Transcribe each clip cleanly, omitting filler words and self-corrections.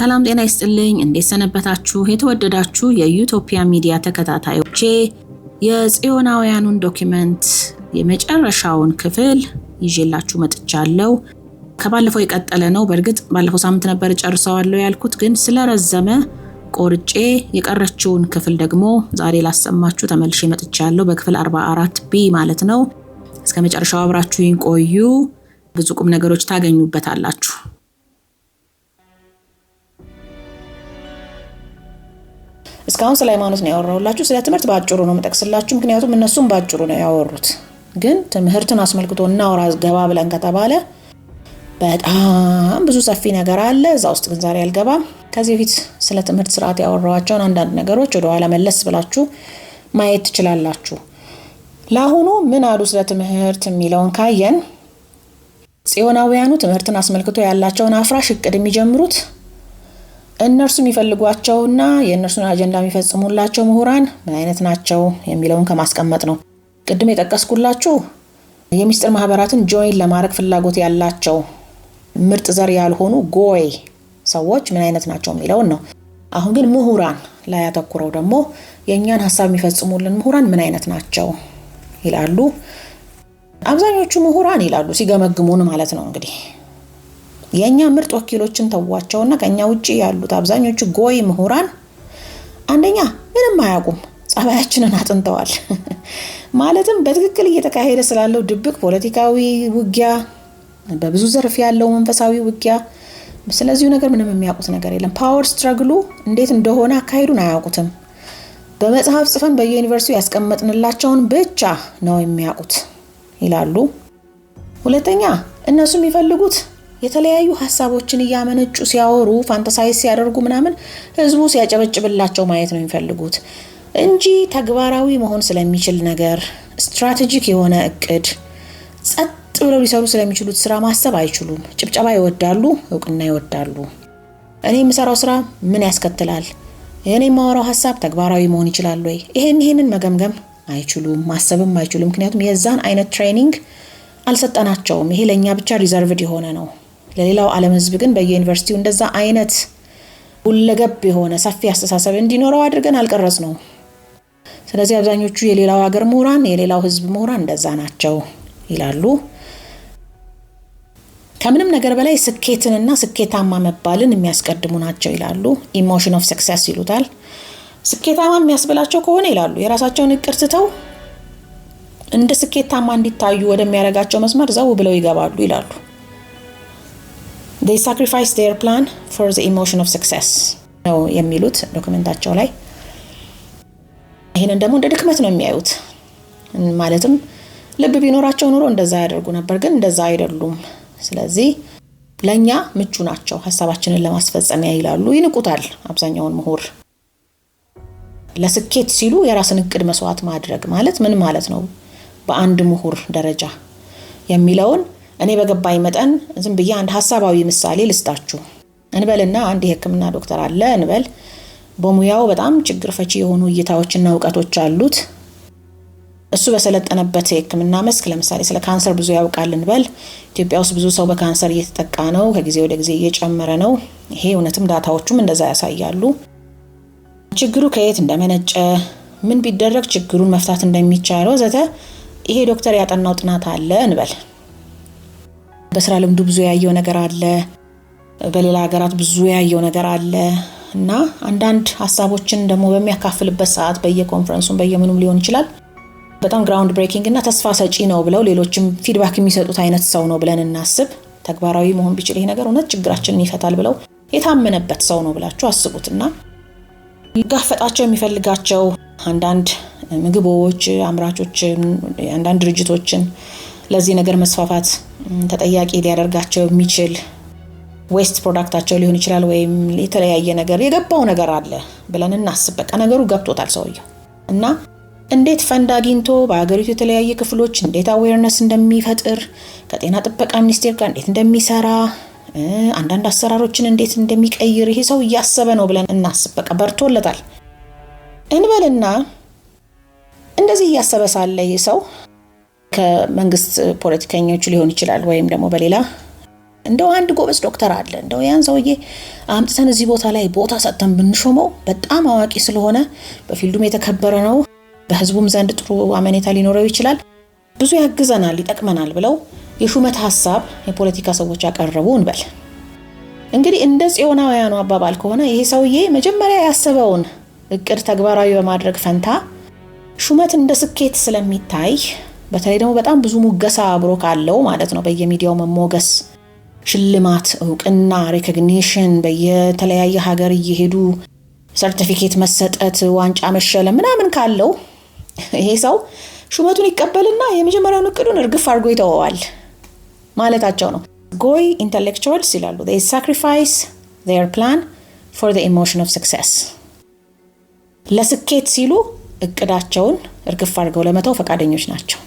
ሰላም ጤና ይስጥልኝ። እንዴት ሰነበታችሁ? የተወደዳችሁ የዩቶፒያ ሚዲያ ተከታታዮቼ የጽዮናውያኑን ዶክመንት የመጨረሻውን ክፍል ይዤላችሁ መጥቻለሁ። ከባለፈው የቀጠለ ነው። በእርግጥ ባለፈው ሳምንት ነበር ጨርሰዋለሁ ያልኩት፣ ግን ስለረዘመ ቆርጬ የቀረችውን ክፍል ደግሞ ዛሬ ላሰማችሁ ተመልሼ መጥቻለሁ። በክፍል 44B ማለት ነው። እስከ መጨረሻው አብራችሁኝ ቆዩ። ብዙ ቁም ነገሮች ታገኙበታላችሁ። እስካሁን ስለ ሃይማኖት ነው ያወራሁላችሁ። ስለ ትምህርት ባጭሩ ነው መጠቅስላችሁ፣ ምክንያቱም እነሱም ባጭሩ ነው ያወሩት። ግን ትምህርትን አስመልክቶ እናውራ ገባ ብለን ከተባለ በጣም ብዙ ሰፊ ነገር አለ። እዛ ውስጥ ግን ዛሬ አልገባም። ከዚህ በፊት ስለ ትምህርት ስርዓት ያወራኋቸውን አንዳንድ ነገሮች ወደ ኋላ መለስ ብላችሁ ማየት ትችላላችሁ። ለአሁኑ ምን አሉ ስለ ትምህርት የሚለውን ካየን ጽዮናውያኑ ትምህርትን አስመልክቶ ያላቸውን አፍራሽ እቅድ የሚጀምሩት እነርሱ የሚፈልጓቸውና የእነርሱን አጀንዳ የሚፈጽሙላቸው ምሁራን ምን አይነት ናቸው የሚለውን ከማስቀመጥ ነው። ቅድም የጠቀስኩላችሁ የሚስጥር ማህበራትን ጆይን ለማድረግ ፍላጎት ያላቸው ምርጥ ዘር ያልሆኑ ጎይ ሰዎች ምን አይነት ናቸው የሚለውን ነው። አሁን ግን ምሁራን ላይ ያተኩረው ደግሞ የእኛን ሀሳብ የሚፈጽሙልን ምሁራን ምን አይነት ናቸው ይላሉ። አብዛኞቹ ምሁራን ይላሉ ሲገመግሙን ማለት ነው። እንግዲህ የኛ ምርጥ ወኪሎችን ተዋቸውና ከኛ ውጪ ያሉት አብዛኞቹ ጎይ ምሁራን አንደኛ ምንም አያውቁም፣ ጸባያችንን አጥንተዋል። ማለትም በትክክል እየተካሄደ ስላለው ድብቅ ፖለቲካዊ ውጊያ፣ በብዙ ዘርፍ ያለው መንፈሳዊ ውጊያ፣ ስለዚህ ነገር ምንም የሚያውቁት ነገር የለም። ፓወር ስትራግሉ እንዴት እንደሆነ አካሄዱን አያውቁትም። በመጽሐፍ ጽፈን በዩኒቨርሲቲው ያስቀመጥንላቸውን ብቻ ነው የሚያውቁት ይላሉ። ሁለተኛ እነሱ የሚፈልጉት የተለያዩ ሐሳቦችን እያመነጩ ሲያወሩ ፋንታሳይዝ ሲያደርጉ ምናምን ህዝቡ ሲያጨበጭብላቸው ማየት ነው የሚፈልጉት እንጂ ተግባራዊ መሆን ስለሚችል ነገር፣ ስትራቴጂክ የሆነ እቅድ፣ ጸጥ ብለው ሊሰሩ ስለሚችሉት ስራ ማሰብ አይችሉም። ጭብጨባ ይወዳሉ፣ እውቅና ይወዳሉ። እኔ የምሰራው ስራ ምን ያስከትላል፣ እኔ የማወራው ሐሳብ ተግባራዊ መሆን ይችላል ወይ፣ ይሄንን መገምገም አይችሉም፣ ማሰብም አይችሉም። ምክንያቱም የዛን አይነት ትሬኒንግ አልሰጠናቸውም። ይሄ ለኛ ብቻ ሪዘርቭድ የሆነ ነው። ለሌላው ዓለም ህዝብ ግን በዩኒቨርሲቲው እንደዛ አይነት ሁለገብ የሆነ ሰፊ አስተሳሰብ እንዲኖረው አድርገን አልቀረጽ ነው። ስለዚህ አብዛኞቹ የሌላው ሀገር ምሁራን፣ የሌላው ህዝብ ምሁራን እንደዛ ናቸው ይላሉ። ከምንም ነገር በላይ ስኬትንና ስኬታማ መባልን የሚያስቀድሙ ናቸው ይላሉ። ኢሞሽን ኦፍ ሰክሰስ ይሉታል። ስኬታማ የሚያስብላቸው ከሆነ ይላሉ የራሳቸውን እቅድ ትተው እንደ ስኬታማ እንዲታዩ ወደሚያረጋቸው መስመር ዘው ብለው ይገባሉ ይላሉ። they sacrifice their plan for the emotion of success ነው የሚሉት ዶክመንታቸው ላይ። ይሄንን ደግሞ እንደ ድክመት ነው የሚያዩት። ማለትም ልብ ቢኖራቸው ኑሮ እንደዛ ያደርጉ ነበር፣ ግን እንደዛ አይደሉም። ስለዚህ ለኛ ምቹ ናቸው ሐሳባችንን ለማስፈጸሚያ ይላሉ። ይንቁታል አብዛኛውን ምሁር። ለስኬት ሲሉ የራስን እቅድ መስዋዕት ማድረግ ማለት ምን ማለት ነው በአንድ ምሁር ደረጃ የሚለውን እኔ በገባኝ መጠን ዝም ብዬ አንድ ሐሳባዊ ምሳሌ ልስጣችሁ። እንበልና አንድ የሕክምና ዶክተር አለ እንበል። በሙያው በጣም ችግር ፈቺ የሆኑ እይታዎችና ዕውቀቶች አሉት። እሱ በሰለጠነበት የሕክምና መስክ ለምሳሌ ስለ ካንሰር ብዙ ያውቃል እንበል። ኢትዮጵያ ውስጥ ብዙ ሰው በካንሰር እየተጠቃ ነው፣ ከጊዜ ወደ ጊዜ እየጨመረ ነው። ይሄ እውነትም ዳታዎቹም እንደዛ ያሳያሉ። ችግሩ ከየት እንደመነጨ፣ ምን ቢደረግ ችግሩን መፍታት እንደሚቻል ወዘተ ይሄ ዶክተር ያጠናው ጥናት አለ እንበል። በስራ ልምዱ ብዙ ያየው ነገር አለ፣ በሌላ ሀገራት ብዙ ያየው ነገር አለ እና አንዳንድ ሐሳቦችን ደግሞ በሚያካፍልበት ሰዓት በየኮንፈረንሱም በየምኑም ሊሆን ይችላል በጣም ግራውንድ ብሬኪንግ እና ተስፋ ሰጪ ነው ብለው ሌሎችም ፊድባክ የሚሰጡት አይነት ሰው ነው ብለን እናስብ። ተግባራዊ መሆን ቢችል ይሄ ነገር እውነት ችግራችንን ይፈታል ብለው የታመነበት ሰው ነው ብላችሁ አስቡትና ሊጋፈጣቸው የሚፈልጋቸው አንዳንድ ምግቦች አምራቾችን፣ አንዳንድ ድርጅቶችን ለዚህ ነገር መስፋፋት ተጠያቂ ሊያደርጋቸው የሚችል ዌስት ፕሮዳክታቸው ሊሆን ይችላል ወይም የተለያየ ነገር የገባው ነገር አለ ብለን እናስብ። በቃ ነገሩ ገብቶታል ሰውየው እና እንዴት ፈንድ አግኝቶ በአገሪቱ የተለያየ ክፍሎች እንዴት አዌርነስ እንደሚፈጥር፣ ከጤና ጥበቃ ሚኒስቴር ጋር እንዴት እንደሚሰራ፣ አንዳንድ አሰራሮችን እንዴት እንደሚቀይር ይሄ ሰው እያሰበ ነው ብለን እናስብ። በቃ በርቶለታል እንበልና እንደዚህ እያሰበ ሳለ ይሄ ሰው ከመንግስት ፖለቲከኞች ሊሆን ይችላል ወይም ደግሞ በሌላ እንደው አንድ ጎበዝ ዶክተር አለ እንደው ያን ሰውዬ አምጥተን እዚህ ቦታ ላይ ቦታ ሰጥተን ብንሾመው በጣም አዋቂ ስለሆነ በፊልዱም የተከበረ ነው፣ በህዝቡም ዘንድ ጥሩ አመኔታ ሊኖረው ይችላል፣ ብዙ ያግዘናል፣ ይጠቅመናል ብለው የሹመት ሐሳብ የፖለቲካ ሰዎች ያቀርቡ እንበል። እንግዲህ እንደ ጽዮናውያኑ አባባል ከሆነ ይሄ ሰውዬ መጀመሪያ ያሰበውን እቅድ ተግባራዊ በማድረግ ፈንታ ሹመት እንደ ስኬት ስለሚታይ፣ በተለይ ደግሞ በጣም ብዙ ሙገሳ አብሮ ካለው ማለት ነው፣ በየሚዲያው መሞገስ፣ ሽልማት፣ እውቅና፣ ሪኮግኒሽን፣ በየተለያየ ሀገር እየሄዱ ሰርቲፊኬት መሰጠት፣ ዋንጫ መሸለም ምናምን ካለው ይሄ ሰው ሹመቱን ይቀበልና የመጀመሪያውን እቅዱን እርግፍ አድርጎ ይተወዋል ማለታቸው ነው። ጎይ ኢንተሌክቹዋልስ ይላሉ they sacrifice their plan for the emotion of success። ለስኬት ሲሉ እቅዳቸውን እርግፍ አድርገው ለመተው ፈቃደኞች ናቸው።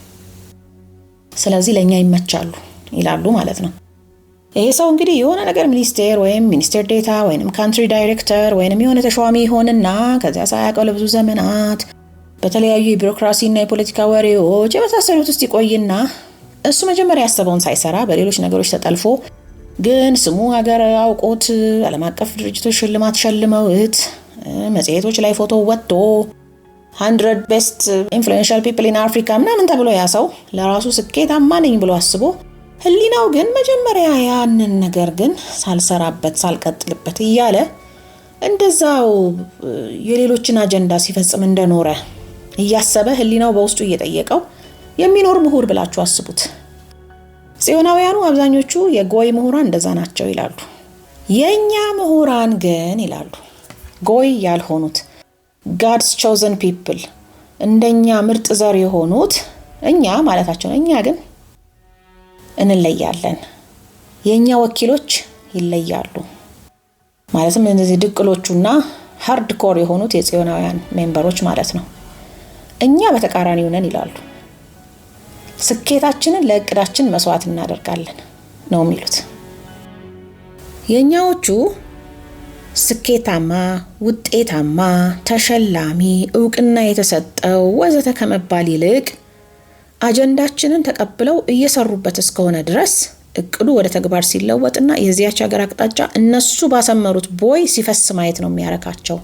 ስለዚህ ለኛ ይመቻሉ ይላሉ ማለት ነው። ይሄ ሰው እንግዲህ የሆነ ነገር ሚኒስቴር ወይም ሚኒስቴር ዴታ ወይም ካንትሪ ዳይሬክተር ወይም የሆነ ተሿሚ ሆነና ከዚያ ሳያውቀው ለብዙ ዘመናት በተለያዩ የቢሮክራሲና የፖለቲካ ወሬዎች የመሳሰሉት ውስጥ ይቆይና እሱ መጀመሪያ ያሰበውን ሳይሰራ በሌሎች ነገሮች ተጠልፎ ግን ስሙ ሀገር አውቆት ዓለም አቀፍ ድርጅቶች ሽልማት ሸልመውት መጽሔቶች ላይ ፎቶ ወጥቶ 100 ቤስት ኢንፍሉዌንሻል ፒፕል ኢን አፍሪካ ምናምን ተብሎ ያ ሰው ለራሱ ስኬታማ ነኝ ብሎ አስቦ ህሊናው ግን መጀመሪያ ያንን ነገር ግን ሳልሰራበት ሳልቀጥልበት እያለ እንደዛው የሌሎችን አጀንዳ ሲፈጽም እንደኖረ እያሰበ ህሊናው በውስጡ እየጠየቀው የሚኖር ምሁር ብላችሁ አስቡት። ጽዮናውያኑ አብዛኞቹ የጎይ ምሁራን እንደዛ ናቸው ይላሉ። የኛ ምሁራን ግን ይላሉ ጎይ ያልሆኑት God's chosen people እንደኛ ምርጥ ዘር የሆኑት እኛ ማለታቸው ነው። እኛ ግን እንለያለን፣ የኛ ወኪሎች ይለያሉ። ማለትም እነዚህ ድቅሎቹና ሃርድ ኮር የሆኑት የጽዮናውያን ሜምበሮች ማለት ነው። እኛ በተቃራኒው ነን ይላሉ። ስኬታችንን ለእቅዳችን መስዋዕት እናደርጋለን ነው የሚሉት። የኛዎቹ ስኬታማ፣ ውጤታማ፣ ተሸላሚ፣ እውቅና የተሰጠው ወዘተ ከመባል ይልቅ አጀንዳችንን ተቀብለው እየሰሩበት እስከሆነ ድረስ እቅዱ ወደ ተግባር ሲለወጥና የዚያች ሀገር አቅጣጫ እነሱ ባሰመሩት ቦይ ሲፈስ ማየት ነው የሚያረካቸው።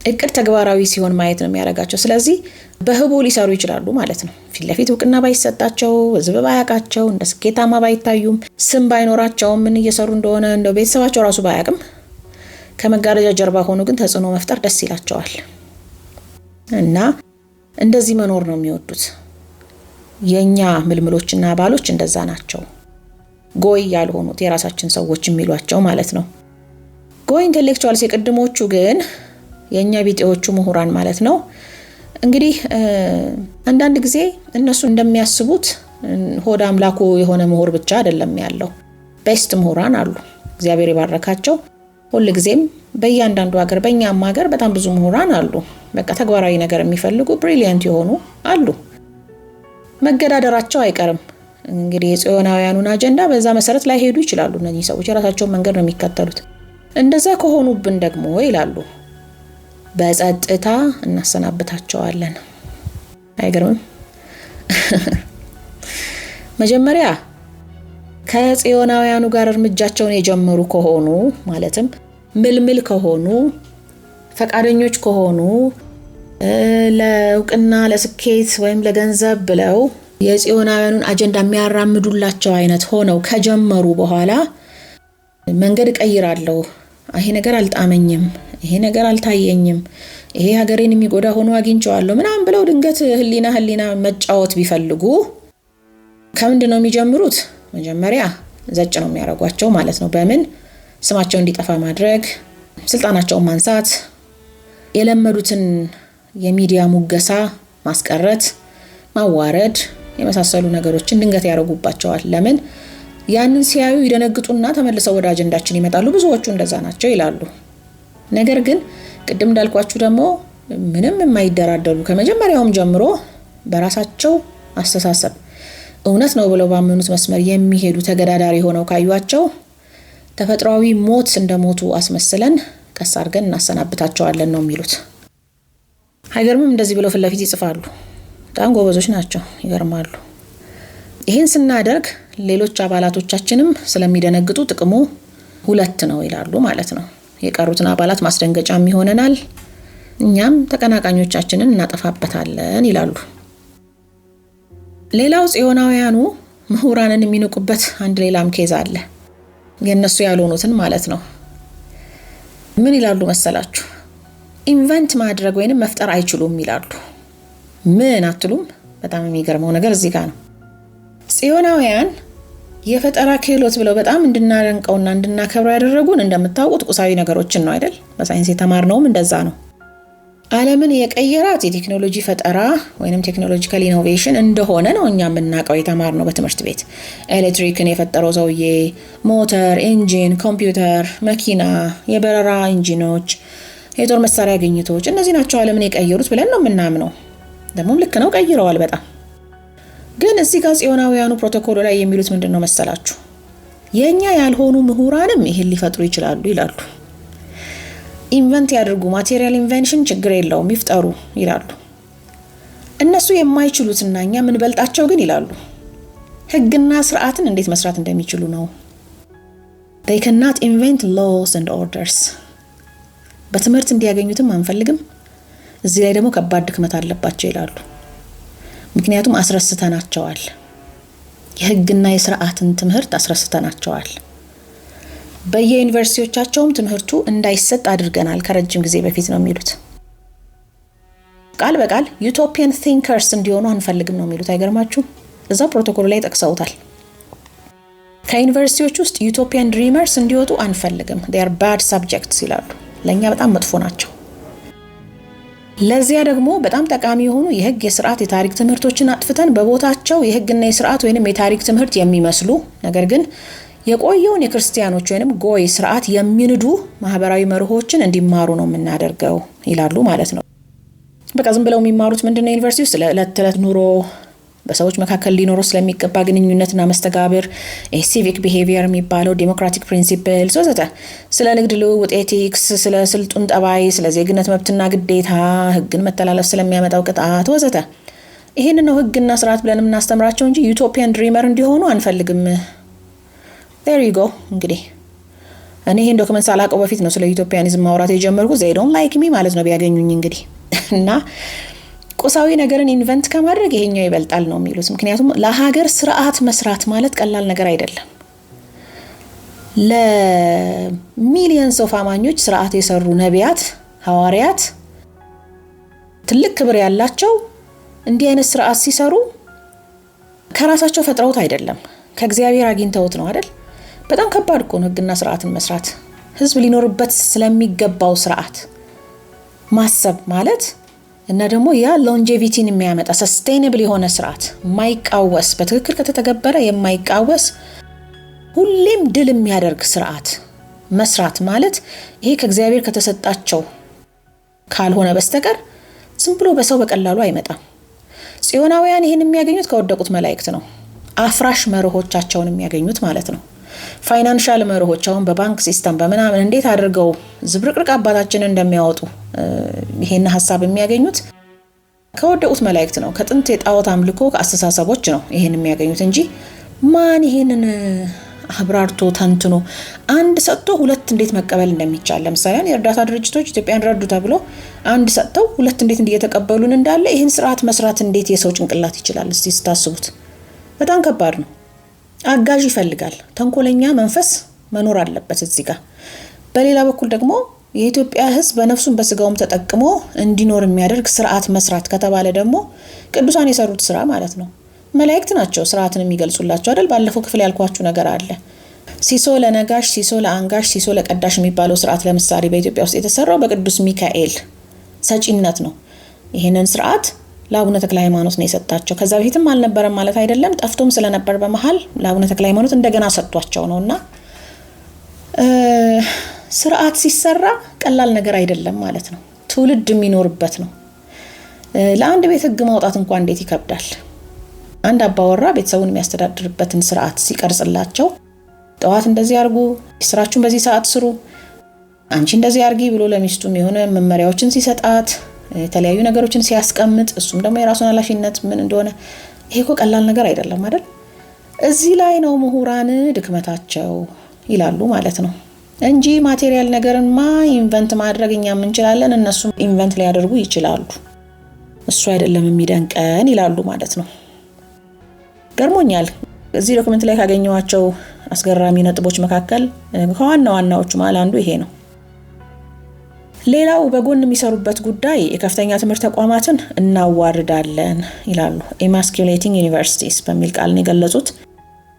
እቅድ ተግባራዊ ሲሆን ማየት ነው የሚያረጋቸው። ስለዚህ በህቡ ሊሰሩ ይችላሉ ማለት ነው። ፊት ለፊት እውቅና ባይሰጣቸው፣ ህዝብ ባያውቃቸው፣ እንደ ስኬታማ ባይታዩም፣ ስም ባይኖራቸውም፣ ምን እየሰሩ እንደሆነ እንደው ቤተሰባቸው ራሱ ባያውቅም ከመጋረጃ ጀርባ ሆኖ ግን ተጽዕኖ መፍጠር ደስ ይላቸዋል እና እንደዚህ መኖር ነው የሚወዱት። የኛ ምልምሎችና አባሎች እንደዛ ናቸው። ጎይ ያልሆኑት የራሳችን ሰዎች የሚሏቸው ማለት ነው። ጎይ ኢንተሌክቹዋልስ የቀድሞቹ ግን የኛ ቢጤዎቹ ምሁራን ማለት ነው። እንግዲህ አንዳንድ ጊዜ እነሱ እንደሚያስቡት ሆድ አምላኩ የሆነ ምሁር ብቻ አይደለም ያለው። ቤስት ምሁራን አሉ እግዚአብሔር ይባርካቸው። ሁሉ ጊዜም በእያንዳንዱ ሀገር በእኛም ሀገር በጣም ብዙ ምሁራን አሉ። በቃ ተግባራዊ ነገር የሚፈልጉ ብሪሊያንት የሆኑ አሉ። መገዳደራቸው አይቀርም። እንግዲህ የጽዮናውያኑን አጀንዳ በዛ መሰረት ላይ ሄዱ ይችላሉ። እነዚህ ሰዎች የራሳቸውን መንገድ ነው የሚከተሉት። እንደዛ ከሆኑብን ደግሞ ይላሉ በጸጥታ እናሰናብታቸዋለን። አይገርምም? መጀመሪያ ከጽዮናውያኑ ጋር እርምጃቸውን የጀመሩ ከሆኑ ማለትም ምልምል ከሆኑ ፈቃደኞች ከሆኑ ለእውቅና ለስኬት ወይም ለገንዘብ ብለው የጽዮናውያኑን አጀንዳ የሚያራምዱላቸው አይነት ሆነው ከጀመሩ በኋላ መንገድ ቀይራለሁ፣ ይሄ ነገር አልጣመኝም፣ ይሄ ነገር አልታየኝም፣ ይሄ ሀገሬን የሚጎዳ ሆኖ አግኝቼዋለሁ ምናምን ብለው ድንገት ህሊና መጫወት ቢፈልጉ ከምንድነው የሚጀምሩት? መጀመሪያ ዘጭ ነው የሚያረጓቸው ማለት ነው። በምን? ስማቸው እንዲጠፋ ማድረግ፣ ስልጣናቸውን ማንሳት፣ የለመዱትን የሚዲያ ሙገሳ ማስቀረት፣ ማዋረድ የመሳሰሉ ነገሮችን ድንገት ያረጉባቸዋል። ለምን? ያንን ሲያዩ ይደነግጡና ተመልሰው ወደ አጀንዳችን ይመጣሉ። ብዙዎቹ እንደዛ ናቸው ይላሉ። ነገር ግን ቅድም እንዳልኳችሁ ደግሞ ምንም የማይደራደሩ ከመጀመሪያውም ጀምሮ በራሳቸው አስተሳሰብ እውነት ነው ብለው ባመኑት መስመር የሚሄዱ ተገዳዳሪ ሆነው ካዩአቸው ተፈጥሯዊ ሞት እንደሞቱ አስመስለን ቀስ አድርገን እናሰናብታቸዋለን ነው የሚሉት። አይገርምም? እንደዚህ ብለው ፊት ለፊት ይጽፋሉ። በጣም ጎበዞች ናቸው፣ ይገርማሉ። ይሄን ስናደርግ ሌሎች አባላቶቻችንም ስለሚደነግጡ ጥቅሙ 2 ነው ይላሉ ማለት ነው። የቀሩትን አባላት ማስደንገጫም ይሆነናል፣ እኛም ተቀናቃኞቻችንን እናጠፋበታለን ይላሉ። ሌላው ጽዮናውያኑ ምሁራንን የሚንቁበት አንድ ሌላም ኬዝ አለ። የነሱ ያልሆኑትን ማለት ነው። ምን ይላሉ መሰላችሁ? ኢንቨንት ማድረግ ወይንም መፍጠር አይችሉም ይላሉ። ምን አትሉም? በጣም የሚገርመው ነገር እዚህ ጋር ነው። ጽዮናውያን የፈጠራ ክህሎት ብለው በጣም እንድናደንቀውና እንድናከብረው ያደረጉን እንደምታውቁት ቁሳዊ ነገሮችን ነው አይደል? በሳይንስ የተማርነውም እንደዛ ነው። ዓለምን የቀየራት የቴክኖሎጂ ፈጠራ ወይንም ቴክኖሎጂካል ኢኖቬሽን እንደሆነ ነው እኛ የምናውቀው የተማርነው በትምህርት ቤት። ኤሌክትሪክን የፈጠረው ሰውዬ፣ ሞተር፣ ኢንጂን፣ ኮምፒውተር፣ መኪና፣ የበረራ ኢንጂኖች፣ የጦር መሳሪያ ግኝቶች፣ እነዚህ ናቸው ዓለምን የቀየሩት ብለን ነው የምናምነው። ደግሞም ልክ ነው፣ ቀይረዋል በጣም። ግን እዚህ ጋር ጽዮናውያኑ ፕሮቶኮሉ ላይ የሚሉት ምንድነው መሰላችሁ? የኛ ያልሆኑ ምሁራንም ይሄን ሊፈጥሩ ይችላሉ ይላሉ። ኢንቨንት ያድርጉ፣ ማቴሪያል ኢንቨንሽን ችግር የለውም ይፍጠሩ ይላሉ። እነሱ የማይችሉትና እኛ ምን በልጣቸው ግን ይላሉ ህግና ስርዓትን እንዴት መስራት እንደሚችሉ ነው። they cannot invent laws and orders። በትምህርት እንዲያገኙትም አንፈልግም። እዚህ ላይ ደግሞ ከባድ ድክመት አለባቸው ይላሉ። ምክንያቱም አስረስተናቸዋል። የህግና የስርዓትን ትምህርት አስረስተናቸዋል። በየዩኒቨርሲቲዎቻቸውም ትምህርቱ እንዳይሰጥ አድርገናል ከረጅም ጊዜ በፊት ነው የሚሉት። ቃል በቃል ዩቶፒያን ቲንከርስ እንዲሆኑ አንፈልግም ነው የሚሉት። አይገርማችሁም? እዛ ፕሮቶኮሉ ላይ ጠቅሰውታል። ከዩኒቨርሲቲዎች ውስጥ ዩቶፒያን ድሪመርስ እንዲወጡ አንፈልግም። they are bad subjects ይላሉ። ለኛ በጣም መጥፎ ናቸው። ለዚያ ደግሞ በጣም ጠቃሚ የሆኑ የህግ፣ የስርዓት፣ የታሪክ ትምህርቶችን አጥፍተን በቦታቸው የህግና የስርዓት ወይንም የታሪክ ትምህርት የሚመስሉ ነገር ግን የቆየውን የክርስቲያኖች ወይንም ጎይ ስርዓት የሚንዱ ማህበራዊ መርሆችን እንዲማሩ ነው የምናደርገው ይላሉ ማለት ነው። በቃ ዝም ብለው የሚማሩት ምንድነው? ዩኒቨርሲቲ ውስጥ ለዕለት ተዕለት ኑሮ በሰዎች መካከል ሊኖረው ስለሚገባ ግንኙነትና መስተጋብር፣ ሲቪክ ቢሄቪየር የሚባለው፣ ዲሞክራቲክ ፕሪንሲፕልስ ወዘተ፣ ስለ ንግድ ልውውጥ ኤቲክስ፣ ስለ ስልጡን ጠባይ፣ ስለ ዜግነት መብትና ግዴታ፣ ህግን መተላለፍ ስለሚያመጣው ቅጣት ወዘተ። ይሄን ነው ህግና ስርዓት ብለን የምናስተምራቸው እንጂ ዩቶፒያን ድሪመር እንዲሆኑ አንፈልግም። there you go። እንግዲህ እኔ ይሄን ዶክመንት ሳላቀው በፊት ነው ስለ ዩቶፒያኒዝም ማውራት የጀመርኩት። they don't like me ማለት ነው ቢያገኙኝ እንግዲህ። እና ቁሳዊ ነገርን ኢንቨንት ከማድረግ ይሄኛው ይበልጣል ነው የሚሉት። ምክንያቱም ለሀገር ስርዓት መስራት ማለት ቀላል ነገር አይደለም። ለሚሊየንስ ኦፍ አማኞች ስርዓት የሰሩ ነቢያት፣ ሐዋርያት ትልቅ ክብር ያላቸው እንዲህ አይነት ስርዓት ሲሰሩ ከራሳቸው ፈጥረውት አይደለም፣ ከእግዚአብሔር አግኝተውት ነው አይደል? በጣም ከባድ እኮ ነው ህግና ስርዓትን መስራት። ህዝብ ሊኖርበት ስለሚገባው ስርዓት ማሰብ ማለት እና ደግሞ ያ ሎንጄቪቲን የሚያመጣ ሰስቴይነብል የሆነ ስርዓት የማይቃወስ በትክክል ከተተገበረ የማይቃወስ ሁሌም ድል የሚያደርግ ስርዓት መስራት ማለት ይሄ ከእግዚአብሔር ከተሰጣቸው ካልሆነ በስተቀር ዝም ብሎ በሰው በቀላሉ አይመጣም። ጽዮናውያን ይሄን የሚያገኙት ከወደቁት መላእክት ነው። አፍራሽ መርሆቻቸውን የሚያገኙት ማለት ነው። ፋይናንሻል መርሆች አሁን በባንክ ሲስተም በመናምን እንዴት አድርገው ዝብርቅርቅ አባታችንን እንደሚያወጡ ይሄን ሐሳብ የሚያገኙት ከወደቁት መላእክት ነው። ከጥንት የጣዖት አምልኮ ከአስተሳሰቦች ነው ይሄን የሚያገኙት እንጂ ማን ይሄንን አብራርቶ ተንትኖ አንድ ሰጥቶ ሁለት እንዴት መቀበል እንደሚቻል ለምሳሌ የእርዳታ ድርጅቶች ኢትዮጵያን ረዱ ተብሎ አንድ ሰጥተው ሁለት እንዴት እንደተቀበሉን እንዳለ ይሄን ስርዓት መስራት እንዴት የሰው ጭንቅላት ይችላል? እስቲ ስታስቡት በጣም ከባድ ነው። አጋዥ ይፈልጋል። ተንኮለኛ መንፈስ መኖር አለበት እዚህ ጋር። በሌላ በኩል ደግሞ የኢትዮጵያ ሕዝብ በነፍሱም በስጋውም ተጠቅሞ እንዲኖር የሚያደርግ ስርዓት መስራት ከተባለ ደግሞ ቅዱሳን የሰሩት ስራ ማለት ነው። መላእክት ናቸው ስርዓትን የሚገልጹላቸው አይደል? ባለፈው ክፍል ያልኳችሁ ነገር አለ። ሲሶ ለነጋሽ፣ ሲሶ ለአንጋሽ፣ ሲሶ ለቀዳሽ የሚባለው ስርዓት ለምሳሌ በኢትዮጵያ ውስጥ የተሰራው በቅዱስ ሚካኤል ሰጪነት ነው። ይሄንን ስርዓት ለአቡነ ተክለ ሃይማኖት ነው የሰጣቸው። ከዛ በፊትም አልነበረም ማለት አይደለም፣ ጠፍቶም ስለነበር በመሃል ለአቡነ ተክለ ሃይማኖት እንደገና ሰጥቷቸው ነውና ስርዓት ሲሰራ ቀላል ነገር አይደለም ማለት ነው። ትውልድ የሚኖርበት ነው። ለአንድ ቤት ህግ ማውጣት እንኳን እንዴት ይከብዳል። አንድ አባወራ ቤተሰቡን የሚያስተዳድርበትን ስርዓት ሲቀርጽላቸው ጠዋት እንደዚህ አርጉ፣ ስራችሁን በዚህ ሰዓት ስሩ፣ አንቺ እንደዚህ አርጊ ብሎ ለሚስቱም የሆነ መመሪያዎችን ሲሰጣት የተለያዩ ነገሮችን ሲያስቀምጥ እሱም ደግሞ የራሱን ኃላፊነት ምን እንደሆነ ይሄ እኮ ቀላል ነገር አይደለም አይደል? እዚህ ላይ ነው ምሁራን ድክመታቸው ይላሉ ማለት ነው እንጂ ማቴሪያል ነገርንማ ኢንቨንት ማድረግ እኛም እንችላለን እነሱም ኢንቨንት ሊያደርጉ ይችላሉ እሱ አይደለም የሚደንቀን ይላሉ ማለት ነው። ገርሞኛል እዚህ ዶክመንት ላይ ካገኘዋቸው አስገራሚ ነጥቦች መካከል ከዋናዎቹ ማለት አንዱ ይሄ ነው። ሌላው በጎን የሚሰሩበት ጉዳይ የከፍተኛ ትምህርት ተቋማትን እናዋርዳለን ይላሉ። ኤማስኩሌቲንግ ዩኒቨርሲቲስ በሚል ቃል ነው የገለጹት።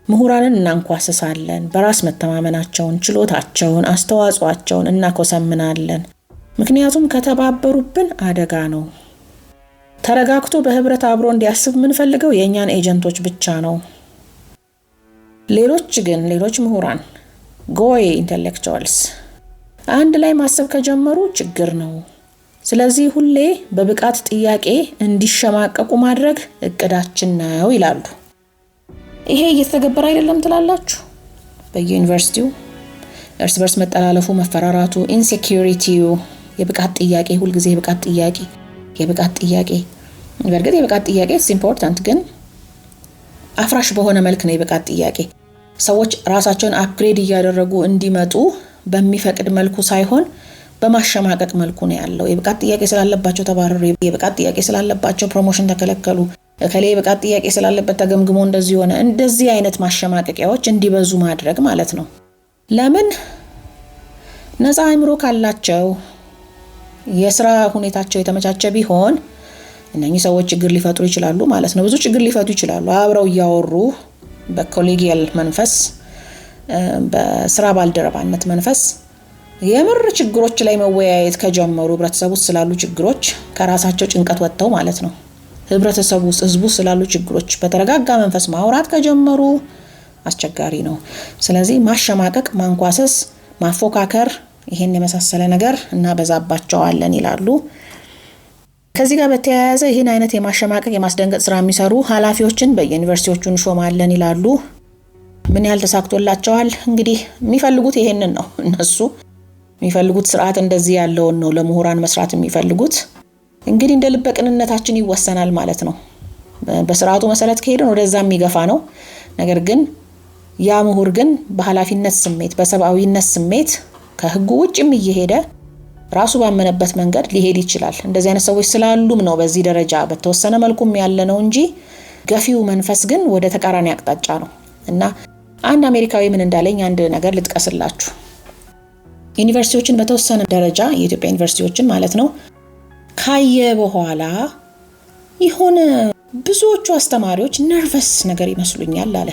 ምሁራንን እናንኳስሳለን፣ በራስ መተማመናቸውን፣ ችሎታቸውን፣ አስተዋጽኦአቸውን እናኮሰምናለን። ምክንያቱም ከተባበሩብን አደጋ ነው። ተረጋግቶ በህብረት አብሮ እንዲያስብ የምንፈልገው የእኛን ኤጀንቶች ብቻ ነው። ሌሎች ምሁራን ጎይ ኢንተሌክቹዋልስ አንድ ላይ ማሰብ ከጀመሩ ችግር ነው። ስለዚህ ሁሌ በብቃት ጥያቄ እንዲሸማቀቁ ማድረግ እቅዳችን ነው ይላሉ። ይሄ እየተገበረ አይደለም ትላላችሁ? በዩኒቨርሲቲው እርስ በርስ መጠላለፉ፣ መፈራራቱ፣ ኢንሴኪዩሪቲው፣ የብቃት ጥያቄ ሁልጊዜ የብቃት ጥያቄ በእርግጥ የብቃት ጥያቄ ኢምፖርታንት ግን አፍራሽ በሆነ መልክ ነው የብቃት ጥያቄ። ሰዎች ራሳቸውን አፕግሬድ እያደረጉ እንዲመጡ በሚፈቅድ መልኩ ሳይሆን በማሸማቀቅ መልኩ ነው ያለው። የብቃት ጥያቄ ስላለባቸው ተባረሩ፣ የብቃት ጥያቄ ስላለባቸው ፕሮሞሽን ተከለከሉ፣ ከሌ የብቃት ጥያቄ ስላለበት ተገምግሞ እንደዚህ ሆነ። እንደዚህ አይነት ማሸማቀቂያዎች እንዲበዙ ማድረግ ማለት ነው። ለምን? ነፃ አእምሮ ካላቸው የስራ ሁኔታቸው የተመቻቸ ቢሆን እነኚህ ሰዎች ችግር ሊፈጥሩ ይችላሉ ማለት ነው። ብዙ ችግር ሊፈቱ ይችላሉ አብረው እያወሩ በኮሌጊያል መንፈስ፣ በስራ ባልደረባነት መንፈስ የምር ችግሮች ላይ መወያየት ከጀመሩ ህብረተሰቡ ስላሉ ችግሮች ከራሳቸው ጭንቀት ወጥተው ማለት ነው ህዝቡ ስላሉ ችግሮች በተረጋጋ መንፈስ ማውራት ከጀመሩ አስቸጋሪ ነው። ስለዚህ ማሸማቀቅ፣ ማንኳሰስ፣ ማፎካከር ይሄን የመሳሰለ ነገር እናበዛባቸዋለን ይላሉ። ከዚህ ጋር በተያያዘ ይህን አይነት የማሸማቀቅ የማስደንገጥ ስራ የሚሰሩ ኃላፊዎችን በዩኒቨርሲቲዎቹ እንሾማለን ይላሉ። ምን ያህል ተሳክቶላቸዋል? እንግዲህ የሚፈልጉት ይሄንን ነው። እነሱ የሚፈልጉት ስርዓት እንደዚህ ያለውን ነው ለምሁራን መስራት የሚፈልጉት። እንግዲህ እንደ ልበቅንነታችን ይወሰናል ማለት ነው። በስርዓቱ መሰረት ከሄድን ወደዛ የሚገፋ ነው። ነገር ግን ያ ምሁር ግን በኃላፊነት ስሜት፣ በሰብአዊነት ስሜት ከህጉ ውጭም እየሄደ ራሱ ባመነበት መንገድ ሊሄድ ይችላል። እንደዚህ አይነት ሰዎች ስላሉም ነው በዚህ ደረጃ በተወሰነ መልኩም ያለ ነው እንጂ ገፊው መንፈስ ግን ወደ ተቃራኒ አቅጣጫ ነው። እና አንድ አሜሪካዊ ምን እንዳለኝ አንድ ነገር ልጥቀስላችሁ። ዩኒቨርሲቲዎችን በተወሰነ ደረጃ የኢትዮጵያ ዩኒቨርሲቲዎችን ማለት ነው ካየ በኋላ የሆነ ብዙዎቹ አስተማሪዎች ነርቨስ ነገር ይመስሉኛል አለ።